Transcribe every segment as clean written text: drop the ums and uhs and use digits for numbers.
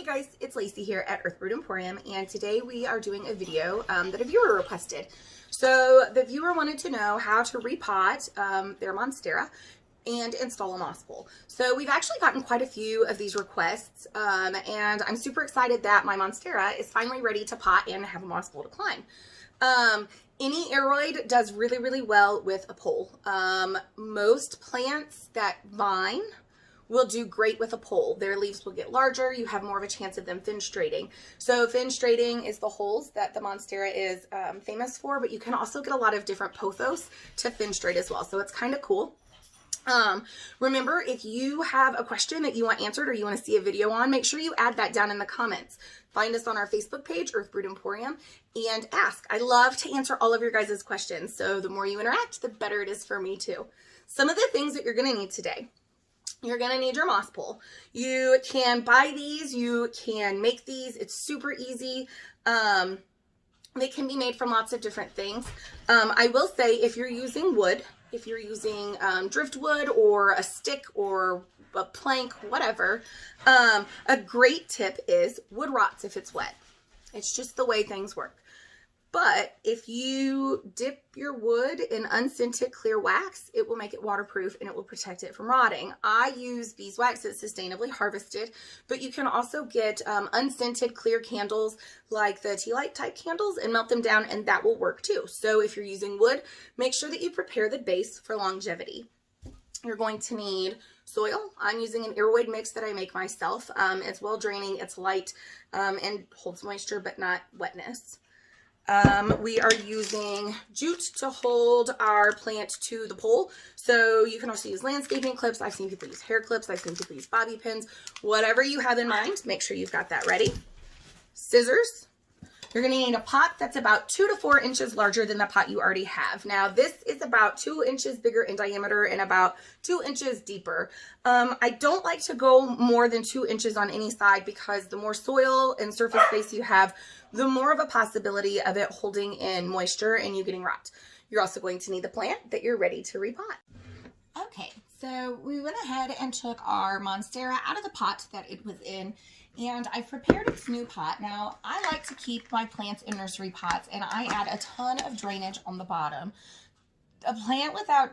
guys, it's Lacey here at Earthroot Emporium, and today we are doing a video that a viewer requested. So the viewer wanted to know how to repot their Monstera and install a moss pole. So we've actually gotten quite a few of these requests, and I'm super excited that my Monstera is finally ready to pot and have a moss pole to climb. Any aroid does really, really well with a pole. Most plants that vine will do great with a pole. Their leaves will get larger. You have more of a chance of them fenestrating. So fenestrating is the holes that the Monstera is famous for, but you can also get a lot of different pothos to fenestrate as well. So it's kind of cool. Remember, if you have a question that you want answered or you want to see a video on, make sure you add that down in the comments. Find us on our Facebook page, Earthroot Emporium, and ask. I love to answer all of your guys' questions. So the more you interact, the better it is for me too. Some of the things that you're going to need today. You're going to need your moss pole. You can buy these. You can make these. It's super easy. They can be made from lots of different things. I will say if you're using wood, if you're using driftwood or a stick or a plank, whatever, a great tip is wood rots if it's wet. It's just the way things work. But if you dip your wood in unscented clear wax, it will make it waterproof and it will protect it from rotting. I use beeswax that's sustainably harvested, but you can also get unscented clear candles like the tea light type candles and melt them down, and that will work too. So if you're using wood, make sure that you prepare the base for longevity. You're going to need soil. I'm using an aroid mix that I make myself. It's well draining, it's light, and holds moisture but not wetness. We are using jute to hold our plant to the pole. So you can also use landscaping clips. I've seen people use hair clips. I've seen people use bobby pins. Whatever you have in mind, make sure you've got that ready. Scissors. You're going to need a pot that's about 2 to 4 inches larger than the pot you already have. Now this is about 2 inches bigger in diameter and about 2 inches deeper. I don't like to go more than 2 inches on any side because the more soil and surface space you have, the more of a possibility of it holding in moisture and you getting rot. You're also going to need the plant that you're ready to repot. Okay, so we went ahead and took our Monstera out of the pot that it was in, and I've prepared its new pot. Now, I like to keep my plants in nursery pots, and I add a ton of drainage on the bottom. A plant without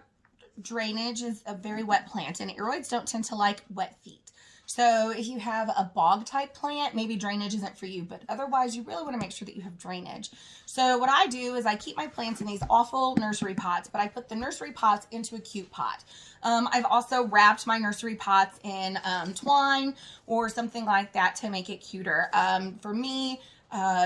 drainage is a very wet plant, and aroids don't tend to like wet feet. So if you have a bog type plant, maybe drainage isn't for you, but otherwise you really want to make sure that you have drainage. So what I do is I keep my plants in these awful nursery pots, but I put the nursery pots into a cute pot. I've also wrapped my nursery pots in twine or something like that to make it cuter. For me,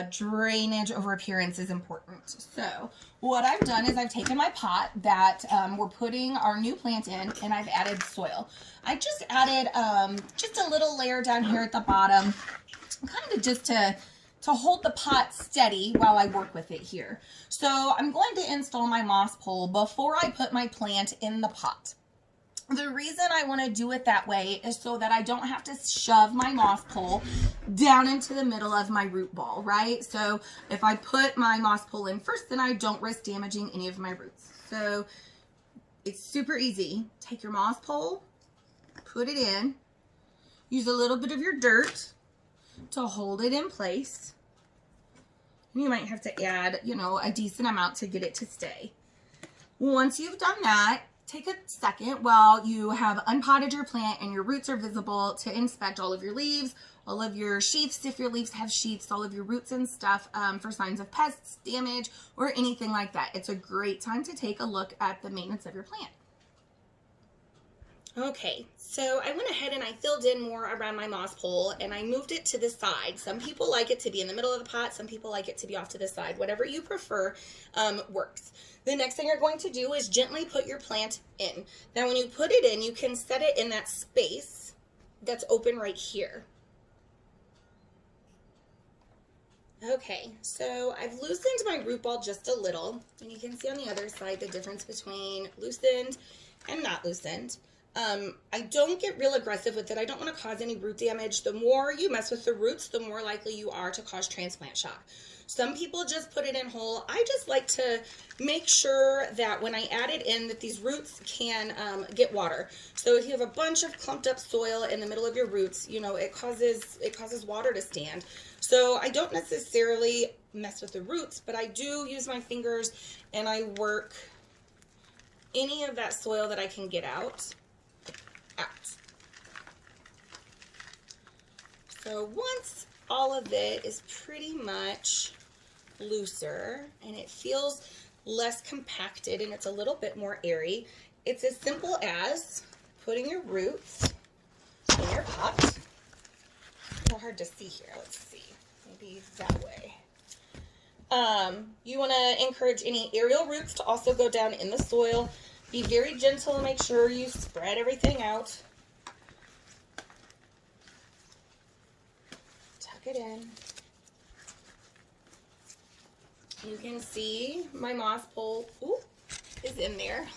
drainage over appearance is important. So what I've done is I've taken my pot that we're putting our new plant in, and I've added soil. I just added just a little layer down here at the bottom, kind of just to hold the pot steady while I work with it here. So I'm going to install my moss pole before I put my plant in the pot. The reason I want to do it that way is so that I don't have to shove my moss pole down into the middle of my root ball, right? So if I put my moss pole in first, then I don't risk damaging any of my roots. So it's super easy. Take your moss pole, put it in, use a little bit of your dirt to hold it in place. You might have to add, you know, a decent amount to get it to stay. Once you've done that, take a second while you have unpotted your plant and your roots are visible to inspect all of your leaves, all of your sheaths, if your leaves have sheaths, all of your roots and stuff for signs of pests, damage, or anything like that. It's a great time to take a look at the maintenance of your plant. Okay, so I went ahead and I filled in more around my moss pole and I moved it to the side. Some people like it to be in the middle of the pot. Some people like it to be off to the side. Whatever you prefer works. The next thing you're going to do is gently put your plant in. Now when you put it in, you can set it in that space that's open right here. Okay, so I've loosened my root ball just a little, and you can see on the other side the difference between loosened and not loosened. I don't get real aggressive with it. I don't want to cause any root damage. The more you mess with the roots, the more likely you are to cause transplant shock. Some people just put it in whole. I just like to make sure that when I add it in, that these roots can get water. So if you have a bunch of clumped up soil in the middle of your roots, you know, it causes water to stand. So I don't necessarily mess with the roots, but I do use my fingers and I work any of that soil that I can get out. So once all of it is pretty much looser and it feels less compacted and it's a little bit more airy, it's as simple as putting your roots in your pot. It's a little hard to see here. Let's see. Maybe that way. You want to encourage any aerial roots to also go down in the soil. Be very gentle and make sure you spread everything out. Tuck it in. You can see my moss pole is in there.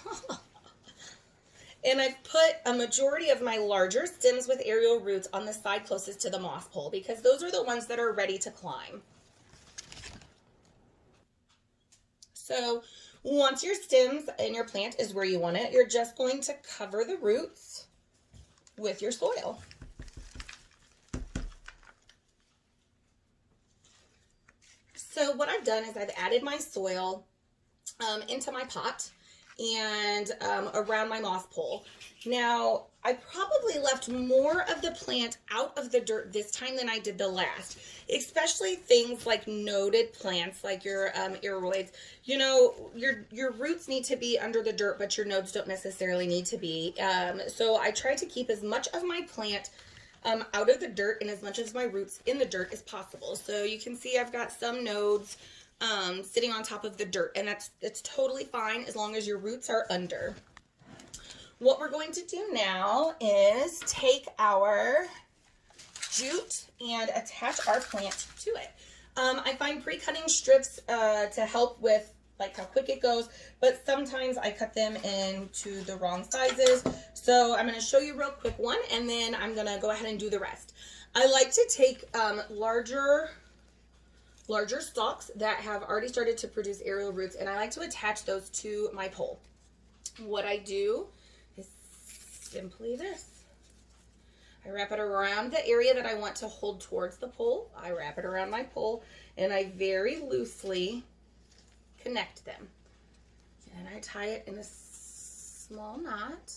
And I've put a majority of my larger stems with aerial roots on the side closest to the moss pole because those are the ones that are ready to climb. So once your stems and your plant is where you want it, you're just going to cover the roots with your soil. So what I've done is I've added my soil into my pot and around my moss pole. Now, I probably left more of the plant out of the dirt this time than I did the last, especially things like noded plants, like your aeroids. You know, your roots need to be under the dirt, but your nodes don't necessarily need to be. So I try to keep as much of my plant out of the dirt and as much as my roots in the dirt as possible. So you can see I've got some nodes sitting on top of the dirt, and that's totally fine as long as your roots are under. What we're going to do now is take our jute and attach our plant to it. I find pre-cutting strips to help with like how quick it goes, but sometimes I cut them into the wrong sizes. So I'm going to show you real quick one, and then I'm going to go ahead and do the rest. I like to take larger stalks that have already started to produce aerial roots, and I like to attach those to my pole. What I do is simply this. I wrap it around the area that I want to hold towards the pole. I wrap it around my pole, and I very loosely connect them. And I tie it in a small knot.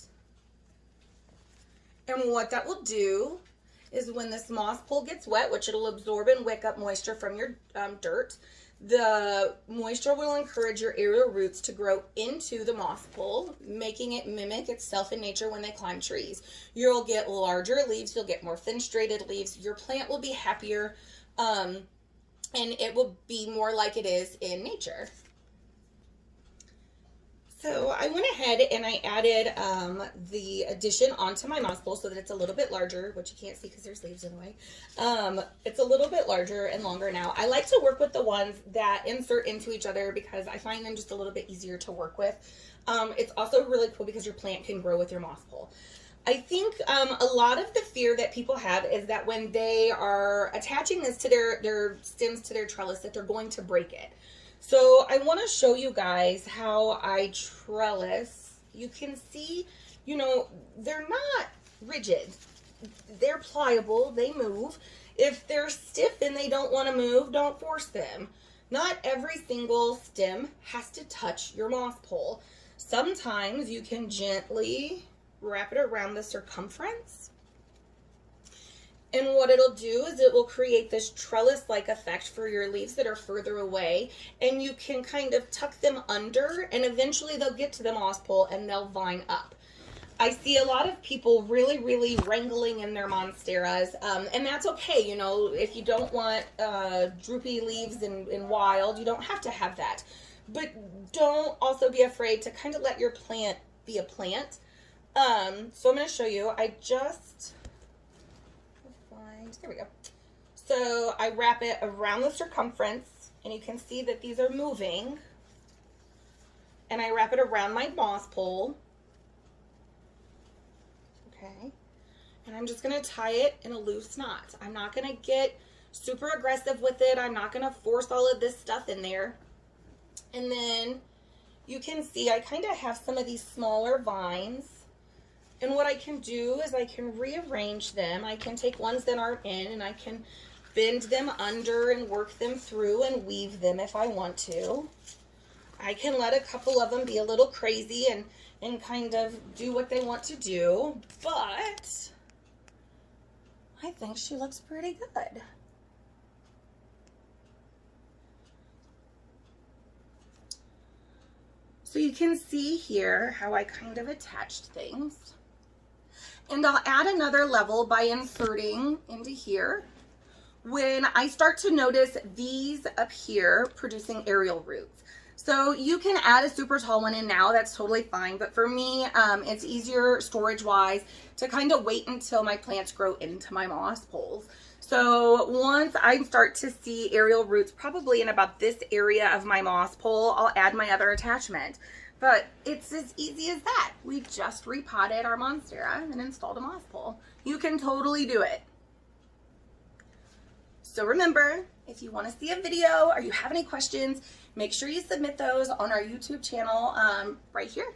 And what that will do is when this moss pole gets wet, which it'll absorb and wick up moisture from your dirt, the moisture will encourage your aerial roots to grow into the moss pole, making it mimic itself in nature when they climb trees. You'll get larger leaves, you'll get more thin striated leaves, your plant will be happier, and it will be more like it is in nature. So I went ahead and I added the addition onto my moss pole so that it's a little bit larger, which you can't see because there's leaves in the way. It's a little bit larger and longer now. I like to work with the ones that insert into each other because I find them just a little bit easier to work with. It's also really cool because your plant can grow with your moss pole. I think a lot of the fear that people have is that when they are attaching this to their stems to their trellis, that they're going to break it. So I want to show you guys how I trellis. You can see, you know, they're not rigid. They're pliable. They move. If they're stiff and they don't want to move, don't force them. Not every single stem has to touch your moss pole. Sometimes you can gently wrap it around the circumference. And what it'll do is it will create this trellis-like effect for your leaves that are further away, and you can kind of tuck them under, and eventually they'll get to the moss pole and they'll vine up. I see a lot of people really wrangling in their monsteras, and that's okay. You know, if you don't want droopy leaves and wild, you don't have to have that. But don't also be afraid to kind of let your plant be a plant. So I'm going to show you. There we go. So I wrap it around the circumference, and you can see that these are moving. And I wrap it around my moss pole. And I'm just going to tie it in a loose knot. I'm not going to get super aggressive with it. I'm not going to force all of this stuff in there. And then you can see I kind of have some of these smaller vines. And what I can do is I can rearrange them. I can take ones that aren't in and I can bend them under and work them through and weave them if I want to. I can let a couple of them be a little crazy and kind of do what they want to do, but I think she looks pretty good. So you can see here how I kind of attached things. And I'll add another level by inserting into here when I start to notice these up here producing aerial roots. So you can add a super tall one in now, that's totally fine. But for me, it's easier storage wise to kind of wait until my plants grow into my moss poles. So once I start to see aerial roots, probably in about this area of my moss pole, I'll add my other attachment. But it's as easy as that. We just repotted our Monstera and installed a moss pole. You can totally do it. So remember, if you want to see a video or you have any questions, make sure you submit those on our YouTube channel right here,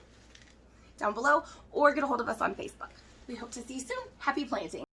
down below, or get a hold of us on Facebook. We hope to see you soon. Happy planting.